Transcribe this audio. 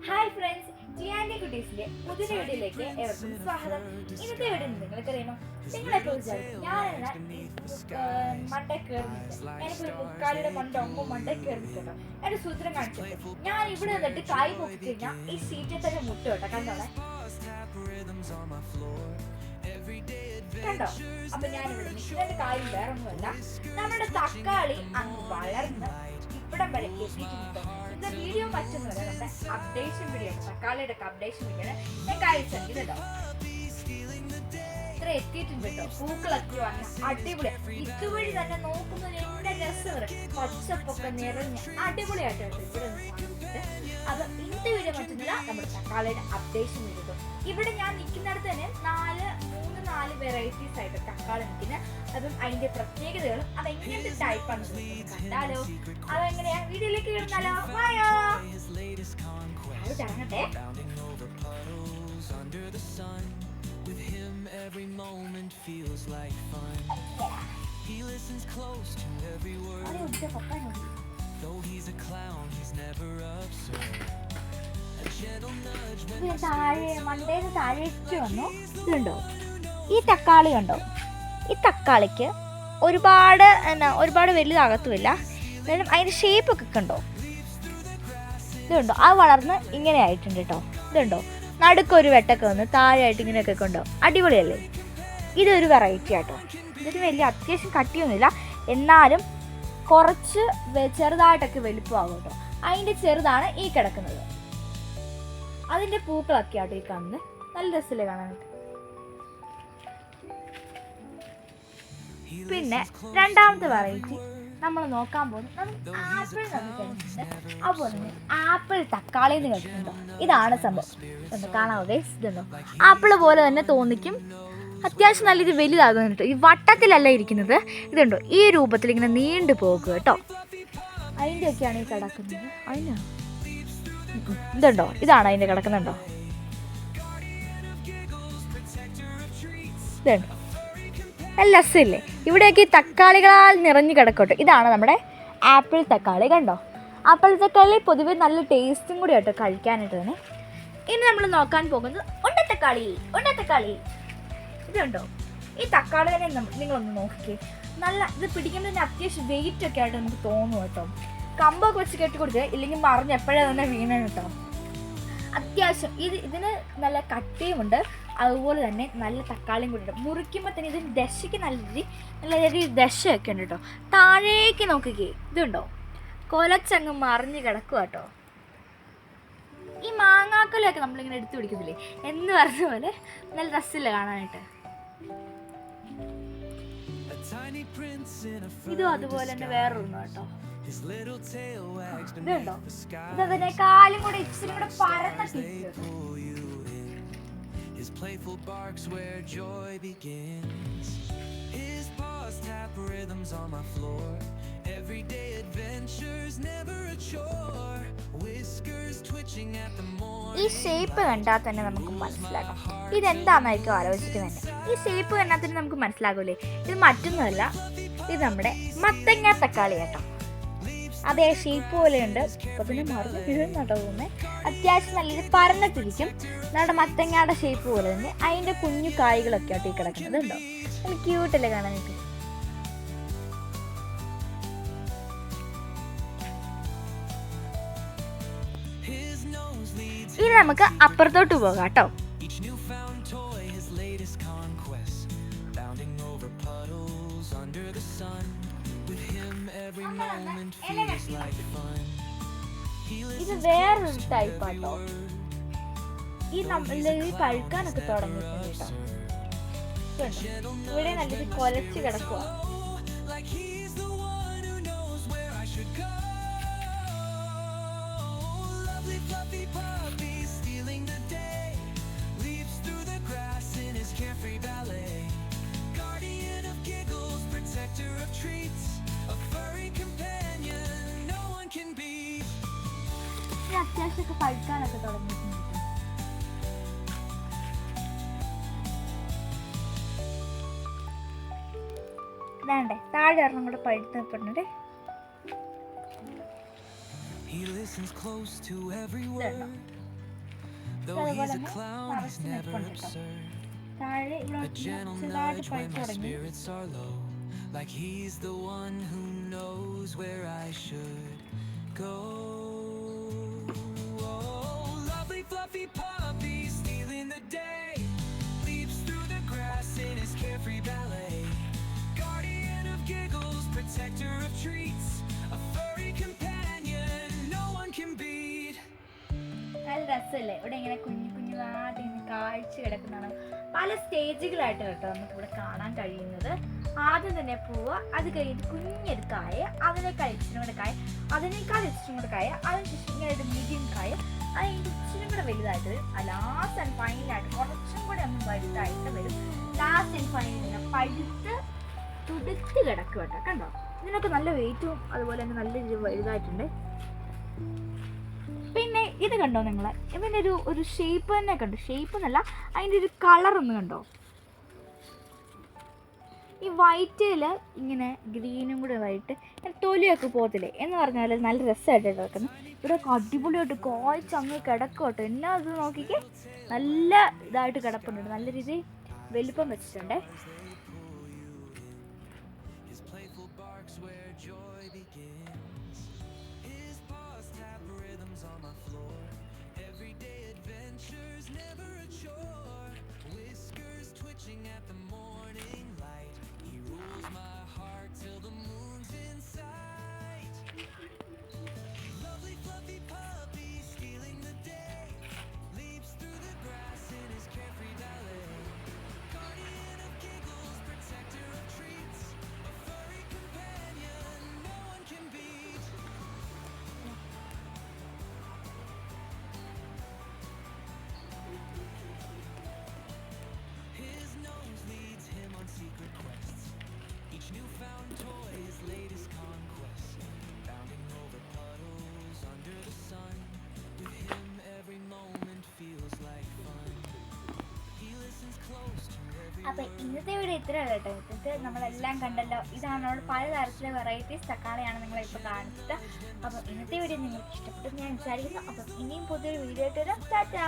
Hi friends, ജിയാൻഡി കുട്ടീസിന്റെ പുതിയ വീഡിയോയിലേക്ക് ഏവർക്കും സ്വാഗതം. ഇന്നത്തെ വീഡിയോ നിങ്ങൾക്കറിയണം, നിങ്ങളെപ്പോൾ വിചാരിക്കും ഞാനെന്നാ മണ്ടേ കയറുന്നില്ല, എനിക്കൊരു മുക്കാലിയുടെ ഒമ്പത് മണ്ടേ കയറുന്നില്ല. എന്റെ സൂത്രം കാണിച്ചിട്ട് ഞാൻ ഇവിടെ നിന്നിട്ട് കൈ പൊക്കി കഴിഞ്ഞാൽ ഈ സീറ്റിൽ തന്നെ മുട്ട കേട്ടോ. കണ്ടോളെ, കണ്ടോ? അപ്പൊ ഞാനിവിടെ നിൽക്കുന്നതിന്റെ കാര്യം വേറെ ഒന്നുമല്ല, നമ്മുടെ തക്കാളി അങ്ങ് വളർന്ന് ഇവിടം വരെ എത്തിയിട്ടുണ്ട്. ഇത് വീഡിയോ മറ്റൊന്നുമല്ല, നമ്മുടെ അപ്ഡേഷൻ വീഡിയോ, തക്കാളിയുടെ അപ്ഡേഷൻ വീഡിയോ ഞാൻ കഴിച്ചത് കേട്ടോ. ഇത്ര എത്തിയിട്ടുണ്ട് കേട്ടോ. പൂക്കളൊക്കെ വന്ന് അടിപൊളി. ഇതുവഴി തന്നെ നോക്കുന്നത് എന്റെ രസം, പച്ചപ്പൊക്കെ നിറഞ്ഞ് അടിപൊളിയായിട്ട് ഇവിടെ അപ്പൊ ഇന്നത്തെ വീഡിയോ മറ്റൊന്നുമില്ല, നമ്മുടെ തക്കാളിയുടെ അപ്ഡേഷൻ വീഡിയോ. ഇവിടെ ഞാൻ നിൽക്കുന്നിടത്ത് തന്നെ നാല് വെറൈറ്റീസ് ആയിട്ട് തക്കാളി നിൽക്കുന്നത്. അപ്പം അതിന്റെ പ്രത്യേകതകളും അതെങ്ങനത്തെ ടൈപ്പാണ് കണ്ടാലോ. അതെങ്ങനെയാ വീഡിയോയിലേക്ക് കിടന്നാലോ. വായോ ഇറങ്ങട്ടെ. മണ്ടേന്ന് താഴേക്ക് വന്നു. ഇതുണ്ടോ ഈ തക്കാളി? കണ്ടോ ഈ തക്കാളിക്ക് ഒരുപാട് വലുതാകത്തുമില്ല, എന്നാലും അതിൻ്റെ ഷേപ്പൊക്കെ കണ്ടോ. ഇതുണ്ടോ അത് വളർന്ന് ഇങ്ങനെ ആയിട്ടുണ്ട് കേട്ടോ. ഇതുണ്ടോ നടുക്കൊരു വെട്ടൊക്കെ വന്ന് താഴെയായിട്ട് ഇങ്ങനെയൊക്കെ ഉണ്ടോ. അടിപൊളിയല്ലേ? ഇതൊരു വെറൈറ്റി ആട്ടോ. ഇതൊരു വലിയ അത്യാവശ്യം കട്ടിയൊന്നുമില്ല, എന്നാലും കുറച്ച് ചെറുതായിട്ടൊക്കെ വലുപ്പമാകും കേട്ടോ. അതിൻ്റെ ചെറുതാണ് ഈ കിടക്കുന്നത്. അതിൻ്റെ പൂക്കളൊക്കെ ആട്ടോ ഈ കാണുന്നത്. നല്ല രസമല്ലേ കാണാനായിട്ട്. പിന്നെ രണ്ടാമത്തെ വെറൈറ്റി നമ്മൾ നോക്കാൻ പോകുന്നത് ആപ്പിൾ അതുപോലെ തന്നെ ആപ്പിൾ തക്കാളി എന്ന് കേട്ടിട്ടുണ്ടോ. ഇതാണ് സംഭവം. കാണാമോ ഗൈസ്? ഇതുണ്ടോ ആപ്പിൾ പോലെ തന്നെ തോന്നിക്കും, അത്യാവശ്യം നല്ല ഇത് വലുതാകുന്നുണ്ട്. ഈ വട്ടത്തിലല്ല ഇരിക്കുന്നത്, ഇതുണ്ടോ ഈ രൂപത്തിൽ ഇങ്ങനെ നീണ്ടു പോകുക കേട്ടോ. അതിൻ്റെ ഒക്കെയാണ് ഈ കിടക്കുന്നത്. അതിനാണ് ഇതുണ്ടോ, ഇതാണ് അതിൻ്റെ കിടക്കുന്നുണ്ടോ. ഇതുണ്ടോ നല്ല രസമില്ലേ? ഇവിടെയൊക്കെ ഈ തക്കാളികളാൽ നിറഞ്ഞു കിടക്കട്ടെ. ഇതാണ് നമ്മുടെ ആപ്പിൾ തക്കാളി. കണ്ടോ, ആപ്പിൾ തക്കാളി പൊതുവെ നല്ല ടേസ്റ്റും കൂടി ആട്ടോ കഴിക്കാനായിട്ട് തന്നെ. ഇനി നമ്മൾ നോക്കാൻ പോകുന്നത് ഉണ്ടത്തക്കാളി. ഇതുണ്ടോ ഈ തക്കാളി തന്നെ നിങ്ങളൊന്ന് നോക്കിക്കേ. നല്ല ഇത് പിടിക്കുന്നതിന് അത്യാവശ്യം വെയിറ്റ് ഒക്കെ ആയിട്ട് നമുക്ക് തോന്നും കേട്ടോ. കമ്പൊക്കെ വെച്ച് കെട്ടിക്കൊടുക്കുക, ഇല്ലെങ്കിൽ മറിഞ്ഞ് എപ്പോഴേ തന്നെ വീണ കേട്ടോ. അത്യാവശ്യം ഇതിന് നല്ല കട്ടിയുമുണ്ട്, അതുപോലെ തന്നെ നല്ല തക്കാളിയും കൂടി ഉണ്ട്. മുറിക്കുമ്പോൾ തന്നെ ഇതിന് ദശയ്ക്ക് നല്ല രീതിയിൽ ദശയൊക്കെ ഉണ്ട് കേട്ടോ. താഴേക്ക് നോക്കിക്കേ, ഇതുണ്ടോ കൊലച്ചങ്ങ് മറിഞ്ഞ് കിടക്കുക കേട്ടോ. ഈ മാങ്ങാക്കൊലൊക്കെ നമ്മളിങ്ങനെ എടുത്തു പിടിക്കുന്നില്ലേ എന്ന് പറഞ്ഞ പോലെ നല്ല രസമില്ല കാണാനായിട്ട്. ഇതും അതുപോലെ തന്നെ വേറൊന്നും കേട്ടോ. ഇതുണ്ടോ ഇതിനേക്കാളും കൂടെ ഇച്ചിരി കൂടെ പരന്നിട്ട്. His playful barks where joy begins. His paws tap rhythms on my floor. Everyday adventures, never a chore. Whiskers twitching at the morning. ഈ ഷേപ്പ് കണ്ടാൽ തന്നെ നമുക്ക് മനസ്സിലാക്കാം ഇതെന്താണെന്നായിരിക്കും ആലോചിക്കുന്നത്. ഈ ഷേപ്പ് കണ്ടാൽ തന്നെ നമുക്ക് മനസ്സിലാകൂലേ ഇത് മറ്റൊന്നുമല്ല, ഇത് നമ്മുടെ മത്തങ്ങ തക്കാളി കേട്ടോ. അതേ ഷേപ്പ് പോലെയുണ്ട്. ഇപ്പൊ പിന്നെ മറിഞ്ഞ് വീഴുന്നുണ്ടോ തോന്നുന്നത്. അത്യാവശ്യം നല്ലൊരു പരന്നിട്ടിരിക്കും, നമ്മുടെ മത്തങ്ങയുടെ ഷേപ്പ് പോലെ തന്നെ. അതിൻ്റെ കുഞ്ഞു കായ്കളൊക്കെ ആയിട്ട് ഈ കിടക്കുന്നത് ഉണ്ടോ. നല്ല ക്യൂട്ടല്ലേ കാണാനായിട്ട്. ഇനി നമുക്ക് അപ്പുറത്തോട്ട് പോകാം കേട്ടോ. ഇത് വേറൊരു ടൈപ്പ് ആട്ടോ. ഈ പഴുക്കാനൊക്കെ തുടങ്ങിയിട്ടുണ്ട് കേട്ടോ. ഇവിടെ നല്ലൊരു കൊലച്ച് കിടക്കുക. അത്യാവശ്യമൊക്കെ പഴുക്കാനൊക്കെ തുടങ്ങിയിട്ടുണ്ട്. ഇതാണ്ടേ താഴെ ഒരെണ്ണം കൂടെ പഴുത്തപ്പെടുന്നുണ്ട്. അതുപോലെ തന്നെ നിറച്ച് നിൽപ്പുണ്ട് കേട്ടോ. താഴെ ഇവിടെ ചെറുതായിട്ട് പഴുത്ത് തുടങ്ങി. Like he's the one who knows where I should go. Oh, lovely fluffy puppy stealing the day, leaps through the grass in his carefree ballet. Guardian of giggles, protector of treats, a furry companion no one can beat. നല്ല രസമല്ലേ? ഇവിടെ ഇങ്ങനെ കുഞ്ഞു കുഞ്ഞുതായിട്ട് ഇങ്ങനെ കാഴ്ച കിടക്കുന്നതാണ്. പല സ്റ്റേജുകളായിട്ട് കേട്ടോ നമുക്കിവിടെ കാണാൻ കഴിയുന്നത്. ആദ്യം തന്നെ പോവുക, അത് കഴിഞ്ഞിട്ട് കുഞ്ഞൊരു കായ, അതിനേക്കാൾ ഇച്ചിരി കൂടെ കായ, അതിനേക്കാൾ ഇച്ചിരി കൂടെ കായ, അതിനുശേഷം ഇങ്ങനെ ഒരു മീഡിയം കായ, അതിൻ്റെ ഇച്ചിരി കൂടെ വലുതായിട്ട് വരും. ലാസ്റ്റ് ആൻഡ് ഫൈനലായിട്ട് കുറച്ചും കൂടെ ഒന്ന് വലുതായിട്ട് വരും. ലാസ്റ്റ് ആൻഡ് ഫൈനലിന് പഴുത്ത് തുടുത്ത് കിടക്കും കേട്ടോ. കണ്ടോ? ഇതിനൊക്കെ നല്ല വെയിറ്റും അതുപോലെ തന്നെ നല്ല രീതിയിൽ വലുതായിട്ടുണ്ട്. പിന്നെ ഇത് കണ്ടോ നിങ്ങൾ? ഇതിൻ്റെ ഒരു ഷേപ്പ് തന്നെ കണ്ടോ? ഷേപ്പ് എന്നല്ല, അതിൻ്റെ ഒരു കളറൊന്ന് കണ്ടോ? ഈ വൈറ്റിൽ ഇങ്ങനെ ഗ്രീനും കൂടെ ആയിട്ട് തൊലിയൊക്കെ പോകത്തില്ലേ എന്ന് പറഞ്ഞാൽ നല്ല രസമായിട്ട് കിടക്കുന്നത്. ഇവിടെ അടിപൊളിയായിട്ട് കായ്ച്ച് അങ്ങ് കിടക്കും കേട്ടോ. എന്നാ ഇത് നോക്കിക്കേ, നല്ല ഇതായിട്ട് കിടപ്പുണ്ട്, നല്ല രീതിയിൽ വലിപ്പം വെച്ചിട്ടുണ്ടേ. അപ്പോൾ ഇന്നത്തെ വീഡിയോ ഇത്രയാണ് കേട്ടോ. ഇത് നമ്മളെല്ലാം കണ്ടല്ലോ. ഇതാണ് നമ്മൾ പലതരത്തിലെ വെറൈറ്റീസ് തക്കാളിയാണ് നിങ്ങളിപ്പോൾ കാണിച്ചിട്ട്. അപ്പോൾ ഇന്നത്തെ വീഡിയോ നിങ്ങൾക്ക് ഇഷ്ടപ്പെട്ടെന്ന് ഞാൻ വിചാരിക്കുന്നു. അപ്പം ഇനിയും പുതിയൊരു വീഡിയോ ആയിട്ട് വരാം. ടാറ്റാ.